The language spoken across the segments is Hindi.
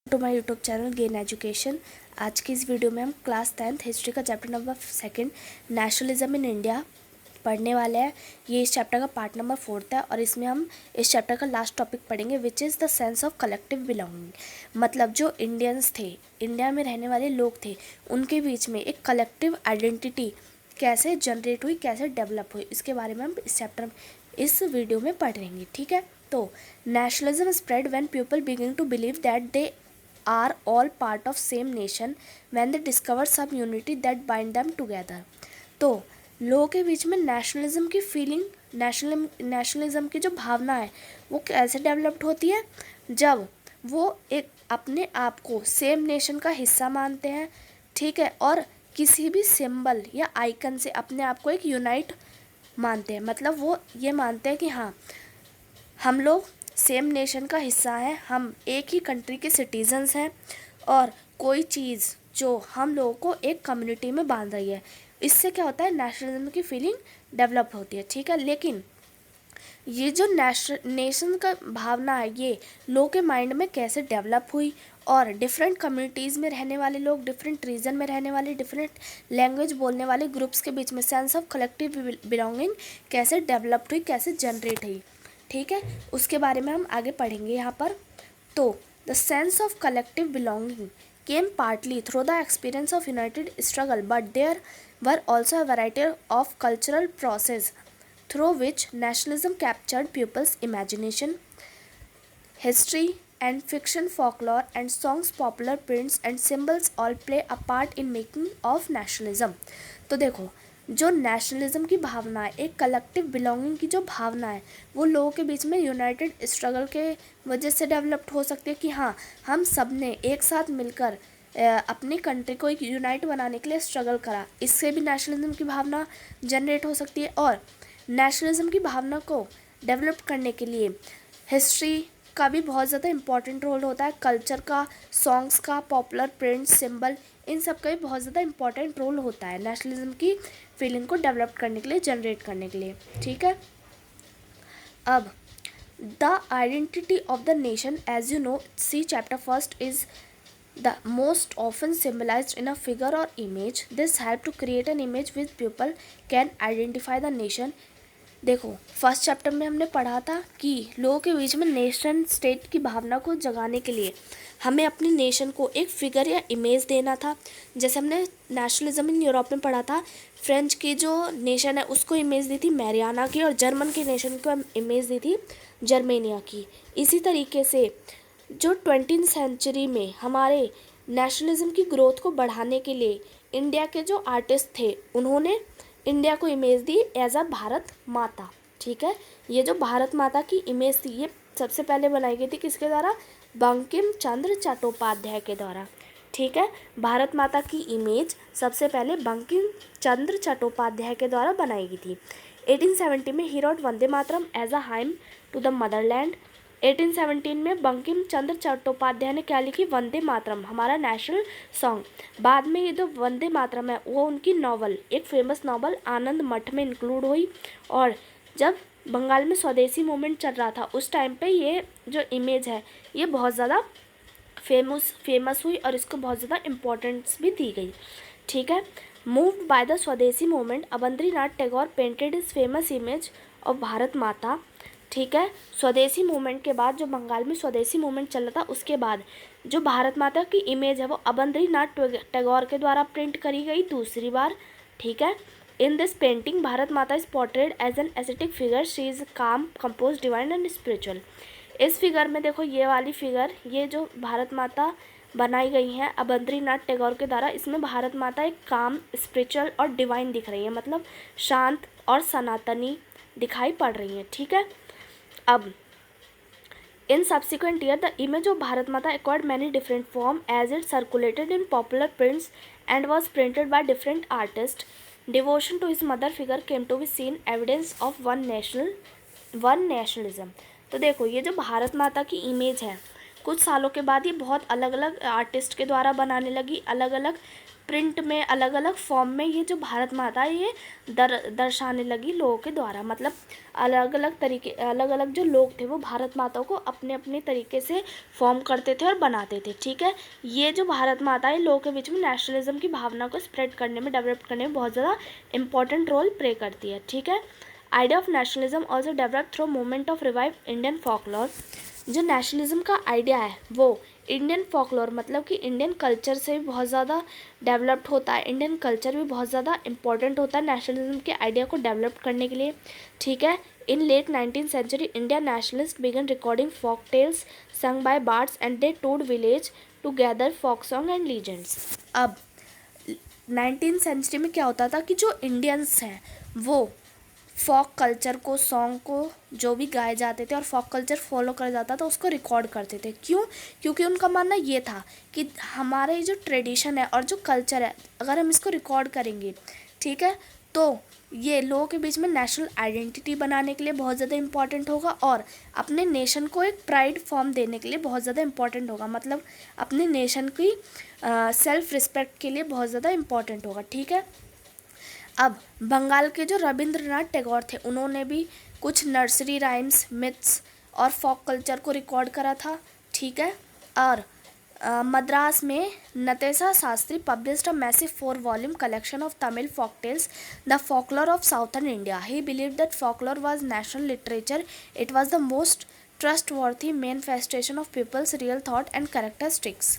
To my YouTube channel Gain Education. आज की इस वीडियो में हम क्लास 10th हिस्ट्री का chapter number 2 nationalism in India पढ़ने वाले हैं। ये इस चैप्टर का पार्ट नंबर 4 है और इसमें हम इस चैप्टर का लास्ट टॉपिक पढ़ेंगे which is the sense of collective belonging. मतलब जो इंडियंस थे, इंडिया में रहने वाले लोग थे, उनके बीच में एक कलेक्टिव आइडेंटिटी कैसे जनरेट हुई, कैसे डेवलप हुई, इसके बारे में हम इस वीडियो में पढ़ेंगे। ठीक है, तो nationalism spread when people begin to believe that they are all part of same nation when they discover some unity that bind them together। तो लोगों के बीच में नेशनलिज्म की फीलिंग, नेशनलिज्म की जो भावना है वो कैसे डेवलप्ड होती है, जब वो एक अपने आप को सेम नेशन का हिस्सा मानते हैं, ठीक है, और किसी भी सिंबल या आइकन से अपने आप को एक यूनाइट मानते हैं। मतलब वो ये मानते हैं कि हाँ, हम लोग सेम नेशन का हिस्सा है, हम एक ही कंट्री के सिटीजन्स हैं और कोई चीज़ जो हम लोगों को एक कम्युनिटी में बांध रही है, इससे क्या होता है, नेशनलिज्म की फीलिंग डेवलप होती है। ठीक है, लेकिन ये जो नेशन का भावना है ये लोगों के माइंड में कैसे डेवलप हुई और डिफरेंट कम्युनिटीज़ में रहने वाले लोग, डिफरेंट रीजन में रहने वाले, डिफरेंट लैंग्वेज बोलने वाले ग्रुप्स के बीच में सेंस ऑफ कलेक्टिव बिलोंगिंग कैसे डेवलप्ड हुई, कैसे जनरेट हुई, ठीक है, उसके बारे में हम आगे पढ़ेंगे यहाँ पर। तो the sense of collective belonging came partly through the experience of united struggle, but there were also a variety of cultural process through which nationalism captured people's imagination. History and fiction, folklore and songs, popular prints and symbols all play a part in making of nationalism। तो देखो, जो नेशनलिज्म की भावना है, एक कलेक्टिव बिलोंगिंग की जो भावना है, वो लोगों के बीच में यूनाइटेड स्ट्रगल के वजह से डेवलप्ड हो सकती है कि हाँ, हम सब ने एक साथ मिलकर अपनी कंट्री को एक यूनाइट बनाने के लिए स्ट्रगल करा, इससे भी नेशनलिज्म की भावना जनरेट हो सकती है। और नेशनलिज्म की भावना को डेवलप करने के लिए हिस्ट्री का भी बहुत ज़्यादा इम्पॉर्टेंट रोल होता है, कल्चर का, सॉन्ग्स का, पॉपुलर प्रिंट्स, सिंबल, इन सब का भी बहुत ज़्यादा इम्पॉर्टेंट रोल होता है नेशनलिज्म की फीलिंग को डेवलप करने के लिए, जनरेट करने के लिए। ठीक है, अब the identity of the nation, as you know, see chapter first, is the most often symbolized in a figure or image. This help to create an image which people can identify the nation। देखो, फर्स्ट चैप्टर में हमने पढ़ा था कि लोगों के बीच में नेशन स्टेट की भावना को जगाने के लिए हमें अपनी नेशन को एक फिगर या इमेज देना था। जैसे हमने नेशनलिज्म इन यूरोप में पढ़ा था, फ्रेंच की जो नेशन है उसको इमेज दी थी मैरियाना की, और जर्मन की नेशन को इमेज दी थी जर्मेनिया की। इसी तरीके से जो 20वीं सेंचुरी में हमारे नेशनलिज्म की ग्रोथ को बढ़ाने के लिए इंडिया के जो आर्टिस्ट थे, उन्होंने इंडिया को इमेज दी एज अ भारत माता। ठीक है, ये जो भारत माता की इमेज थी, ये सबसे पहले बनाई गई थी किसके द्वारा, बंकिम चंद्र चट्टोपाध्याय के द्वारा। ठीक है, भारत माता की इमेज सबसे पहले बंकिम चंद्र चट्टोपाध्याय के द्वारा बनाई गई थी। 1870 में ही wrote Vande Mataram as a hymn to the motherland. 1817 में बंकिम चंद्र चट्टोपाध्याय ने क्या लिखी, वंदे मातरम, हमारा नेशनल सॉन्ग। बाद में ये जो वंदे मातरम है वो उनकी नॉवल, एक फेमस नॉवल आनंद मठ में इंक्लूड हुई। और जब बंगाल में स्वदेशी मूवमेंट चल रहा था उस टाइम पे ये जो इमेज है ये बहुत ज़्यादा फेमस हुई और इसको बहुत ज़्यादा इम्पोर्टेंस भी दी गई। ठीक है, moved by the swadeshi movement, Abanindranath Tagore painted his famous image of Bharat Mata. ठीक है, स्वदेशी मूवमेंट के बाद, जो बंगाल में स्वदेशी मूवमेंट चल रहा था उसके बाद जो भारत माता की इमेज है वो अवंद्रीनाथ टैगोर के द्वारा प्रिंट करी गई दूसरी बार। ठीक है, in this painting Bharat Mata is portrayed as an aesthetic figure, she is calm, compose, divine and spiritual. इस फिगर में देखो, ये वाली फिगर, ये जो भारत माता बनाई गई हैं अवंद्रीनाथ टैगोर के द्वारा, इसमें भारत माता एक काम, स्पिरिचुअल और डिवाइन दिख रही है, मतलब शांत और सनातनी दिखाई पड़ रही हैं। ठीक है, अब in subsequent year the image of Bharat Mata acquired many different form as it circulated in popular prints and was printed by different artists. Devotion to his mother figure came to be seen evidence of one nationalism। तो देखो, ये जो भारत माता की इमेज है कुछ सालों के बाद ये बहुत अलग अलग आर्टिस्ट के द्वारा बनाने लगी, अलग अलग प्रिंट में, अलग अलग फॉर्म में ये जो भारत माता है ये दर्शाने लगी लोगों के द्वारा। मतलब अलग अलग तरीके, अलग अलग जो लोग थे वो भारत माता को अपने अपने तरीके से फॉर्म करते थे और बनाते थे। ठीक है, ये जो भारत माता है लोगों के बीच में नेशनलिज्म की भावना को स्प्रेड करने में, डेवलप करने में बहुत ज़्यादा इंपॉर्टेंट रोल प्ले करती है। ठीक है, idea of nationalism also develop through movement of revive Indian folklore. जो नेशनलिज्म का आइडिया है वो इंडियन फॉकलोर मतलब कि इंडियन कल्चर से भी बहुत ज़्यादा डेवलप्ड होता है। इंडियन कल्चर भी बहुत ज़्यादा इंपॉर्टेंट होता है नेशनलिज्म के आइडिया को डेवलप करने के लिए। ठीक है, in late 19th century India nationalist began recording folk tales sung by bards and they toured village to gather folk song and legends. अब 19th सेंचुरी में क्या होता था कि जो इंडियंस हैं वो फॉक कल्चर को, सॉन्ग को जो भी गाए जाते थे और फॉक कल्चर फॉलो करा जाता था उसको रिकॉर्ड करते थे। क्यों? क्योंकि उनका मानना ये था कि हमारे जो ट्रेडिशन है और जो कल्चर है अगर हम इसको रिकॉर्ड करेंगे, ठीक है, तो ये लोगों के बीच में नेशनल आइडेंटिटी बनाने के लिए बहुत ज़्यादा इम्पॉर्टेंट होगा और अपने नेशन को एक प्राइड फॉर्म देने के लिए बहुत ज़्यादा इम्पॉर्टेंट होगा। मतलब अपने नेशन की सेल्फ रिस्पेक्ट के लिए बहुत ज़्यादा इम्पॉर्टेंट होगा। ठीक है, अब बंगाल के जो रविंद्रनाथ टैगोर थे उन्होंने भी कुछ नर्सरी राइम्स, मिथ्स और फॉक कल्चर को रिकॉर्ड करा था। ठीक है, और मद्रास में Natesa Sastri published a massive 4-volume collection of Tamil folktales, the folklore of southern India. He believed that folklore was national literature. It was the most trustworthy manifestation of people's real thought and characteristics.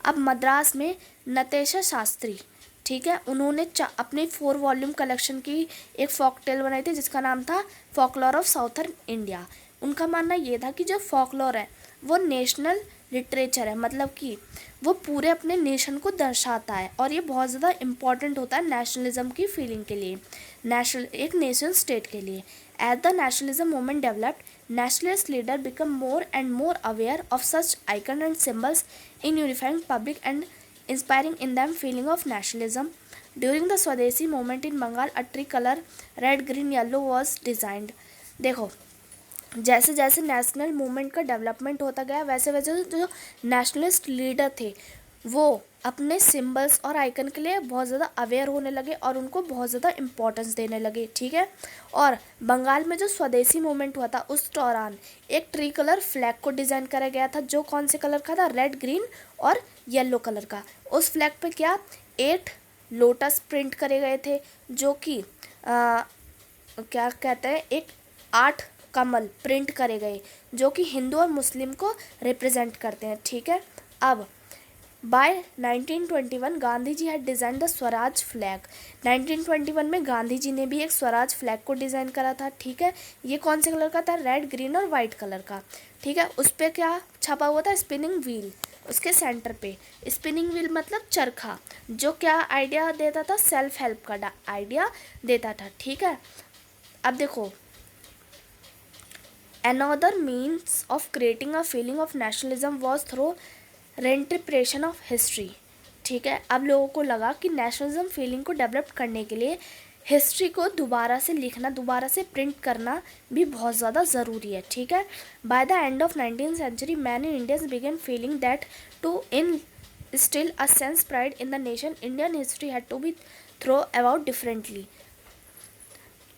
अब मद्रास में नतेशा शास्त्री, ठीक है, उन्होंने अपने 4-volume कलेक्शन की एक फॉक टेल बनाई थी जिसका नाम था फॉकलोर ऑफ साउथर्न इंडिया। उनका मानना ये था कि जो फॉकलोर है वो नेशनल लिटरेचर है, मतलब कि वो पूरे अपने नेशन को दर्शाता है और ये बहुत ज़्यादा इम्पॉर्टेंट होता है नेशनलिज्म की फीलिंग के लिए, एक नेशन स्टेट के लिए। As the nationalism movement developed, nationalist leader become more and more aware of such icon and symbols in unifying public and inspiring in them feeling of nationalism. During the Swadeshi movement in Bengal, a tricolor red, green, yellow was designed. देखो, जैसे जैसे नेशनल मूवमेंट का डेवलपमेंट होता गया वैसे वैसे जो नेशनलिस्ट लीडर थे वो अपने सिंबल्स और आइकन के लिए बहुत ज़्यादा अवेयर होने लगे और उनको बहुत ज़्यादा इम्पोर्टेंस देने लगे। ठीक है, और बंगाल में जो स्वदेशी मूवमेंट हुआ था उस दौरान एक ट्री कलर फ्लैग को डिज़ाइन करा गया था जो कौन से कलर का था? रेड, ग्रीन और येलो कलर का। उस फ्लैग पे क्या 8 लोटस प्रिंट करे गए थे जो कि क्या कहते हैं, एक 8 कमल प्रिंट करे गए जो कि हिंदू और मुस्लिम को रिप्रेजेंट करते हैं। ठीक है, अब by 1921 Gandhi ji had design the Swaraj flag. 1921 में गांधी जी ने भी एक स्वराज फ्लैग को डिज़ाइन करा था। ठीक है, ये कौन से कलर का था? रेड, ग्रीन और वाइट कलर का। ठीक है, उस पर क्या छपा हुआ था? Spinning wheel. उसके सेंटर पे स्पिनिंग व्हील मतलब चरखा, जो क्या आइडिया देता था? सेल्फ हेल्प का आइडिया देता था। ठीक है, अब देखो, another means of creating a feeling of nationalism was through reinterpretation of history. ठीक है, अब लोगों को लगा कि नेशनलिज्म फीलिंग को डेवलप करने के लिए हिस्ट्री को दोबारा से लिखना, दोबारा से प्रिंट करना भी बहुत ज़्यादा ज़रूरी है। ठीक है, by the end of 19th century many Indians began feeling that to instill a sense pride in the nation, Indian history had to be thought about differently.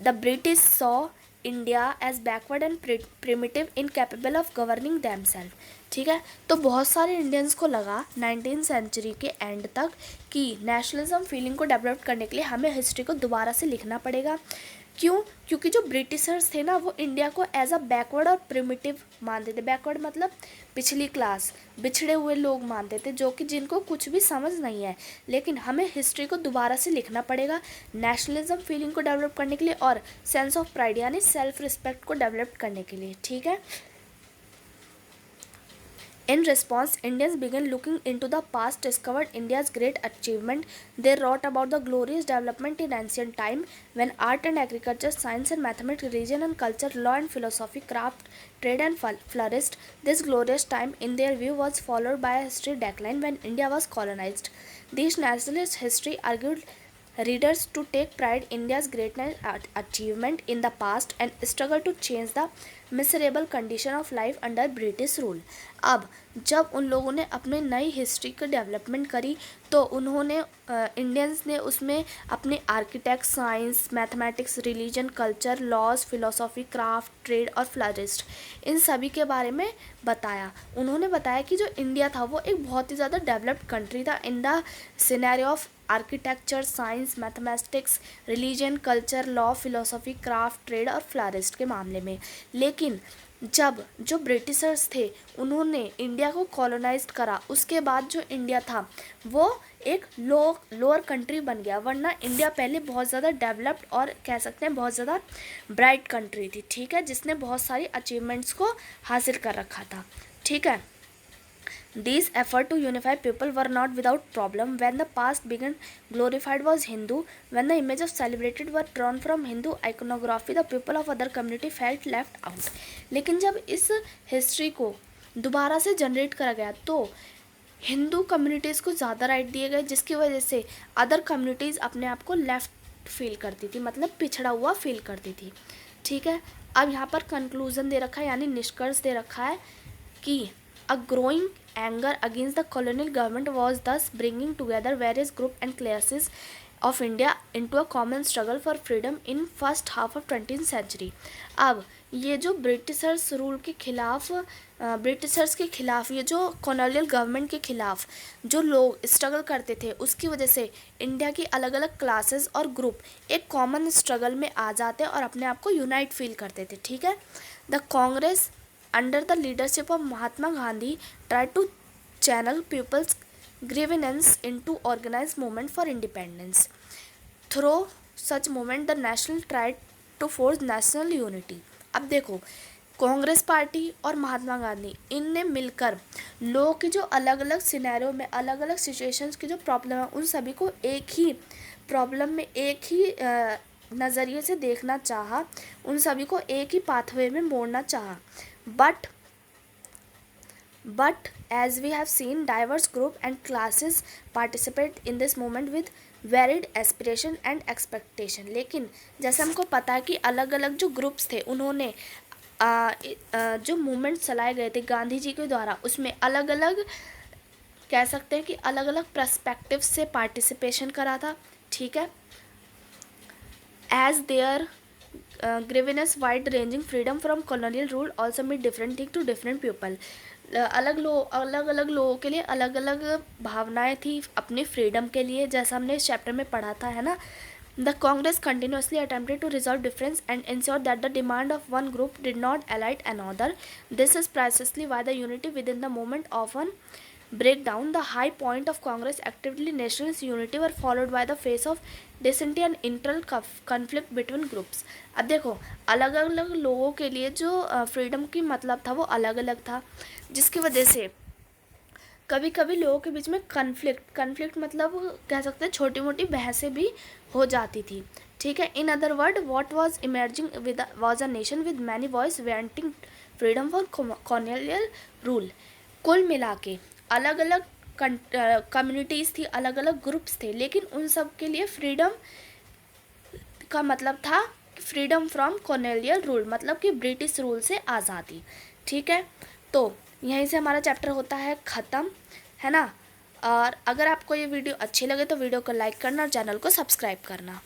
The British saw India as backward and primitive, incapable of governing themself. ठीक है, तो बहुत सारे इंडियंस को लगा 19th सेंचुरी के एंड तक कि नेशनलिज्म फीलिंग को डेवलप करने के लिए हमें हिस्ट्री को दोबारा से लिखना पड़ेगा। क्यों? क्योंकि जो ब्रिटिशर्स थे ना वो इंडिया को एज अ बैकवर्ड और प्रिमिटिव मानते थे। बैकवर्ड मतलब पिछली क्लास, बिछड़े हुए लोग मानते थे जो कि जिनको कुछ भी समझ नहीं है। लेकिन हमें हिस्ट्री को दोबारा से लिखना पड़ेगा नेशनलिज्म फीलिंग को डेवलप करने के लिए और सेंस ऑफ प्राइड यानी सेल्फ रिस्पेक्ट को डेवलप करने के लिए। ठीक है, In response, Indians began looking into the past, discovered India's great achievement. They wrote about the glorious development in ancient time when art and agriculture, science and mathematics, religion and culture, law and philosophy, craft, trade and flourished. This glorious time, in their view, was followed by a history decline when India was colonized. These nationalist history argued readers to take pride in India's greatness achievement in the past and struggle to change the miserable condition of life under British rule. अब जब उन लोगों ने अपने नई हिस्ट्री की डेवलपमेंट करी तो उन्होंने इंडियंस ने उसमें अपने architect, science, mathematics, religion, culture, laws, philosophy, craft, trade और फ्लरिस्ट, इन सभी के बारे में बताया. उन्होंने बताया कि जो इंडिया था वो एक बहुत ही ज़्यादा डेवलप्ड कंट्री था in the scenario of architecture, science, mathematics, religion, culture, law, philosophy, craft, trade और फ्लरिस्ट के मामले में. लेकिन जब जो ब्रिटिशर्स थे उन्होंने इंडिया को कॉलोनाइज करा, उसके बाद जो इंडिया था वो एक लोअर कंट्री बन गया. वरना इंडिया पहले बहुत ज़्यादा डेवलप्ड और कह सकते हैं बहुत ज़्यादा ब्राइट कंट्री थी. ठीक है, जिसने बहुत सारी अचीवमेंट्स को हासिल कर रखा था. ठीक है. These efforts to unify people were not without problem. When the past began glorified was Hindu, when the images celebrated were drawn from Hindu iconography, the people of other community felt left out. लेकिन जब इस हिस्ट्री को दोबारा से जनरेट करा गया तो हिंदू कम्युनिटीज़ को ज़्यादा राइट दिए गए, जिसकी वजह से अदर कम्युनिटीज़ अपने आप को लेफ्ट फील करती थी, मतलब पिछड़ा हुआ फील करती थी. ठीक है. अब यहाँ पर कंक्लूज़न दे रखा है, यानी निष्कर्ष दे रखा है कि a growing anger against the colonial government was thus bringing together various groups and classes of India into a common struggle for freedom in first half of 20th century. अब ये जो ब्रिटिशर्स रूल के खिलाफ, ब्रिटिशर्स के खिलाफ, ये जो कॉलोनियल गवर्नमेंट के खिलाफ जो लोग स्ट्रगल करते थे, उसकी वजह से इंडिया की अलग अलग क्लासेस और ग्रुप एक कॉमन स्ट्रगल में आ जाते और अपने आप को यूनाइट फील करते थे. ठीक है. The Congress under the leadership of Mahatma Gandhi tried to channel people's grievance into organized movement for independence. Through such movement the national tried to force national unity. अब देखो, कांग्रेस पार्टी और महात्मा गांधी इनने मिलकर लोगों की जो अलग अलग सिनेरियो में, अलग अलग सिचुएशंस की जो प्रॉब्लम है, उन सभी को एक ही प्रॉब्लम में, एक ही नज़रिए से देखना चाहा, उन सभी को एक ही पाथवे में मोड़ना चाहा. But as we have seen, diverse group and classes participate in this movement with varied aspiration and expectation. लेकिन जैसे हमको पता है कि अलग अलग जो ग्रुप्स थे उन्होंने जो मूवमेंट चलाए गए थे गांधी जी के द्वारा, उसमें अलग अलग कह सकते हैं कि अलग अलग पर्सपेक्टिव से पार्टिसिपेशन करा था. ठीक है. as their grievance wide ranging freedom from colonial rule also mean different thing to different people. अलग अलग लोगों के लिए अलग अलग भावनाएं थी अपनी फ्रीडम के लिए, जैसा हमने इस चैप्टर में पढ़ा था, है ना. The Congress continuously attempted to resolve difference and ensure that the demand of one group did not alight another. This is precisely why the unity within the movement often break down. The high point of Congress actively nationalist unity were followed by the phase of dissent and internal conflict between groups. अब देखो, अलग अलग लोगों के लिए जो फ्रीडम की मतलब था वो अलग अलग था, जिसकी वजह से कभी कभी लोगों के बीच में कन्फ्लिक्ट मतलब कह सकते हैं छोटी मोटी बहसें भी हो जाती थी. ठीक है. In other word, what was emerging was a nation with many voice wanting freedom for colonial rule. कुल मिला के अलग अलग कम्युनिटीज़ थी, अलग अलग ग्रुप्स थे, लेकिन उन सब के लिए फ्रीडम का मतलब था फ्रीडम फ्रॉम कॉलोनियल रूल, मतलब कि ब्रिटिश रूल से आज़ादी. ठीक है. तो यहीं से हमारा चैप्टर होता है ख़त्म, है ना. और अगर आपको ये वीडियो अच्छी लगे तो वीडियो को लाइक करना और चैनल को सब्सक्राइब करना.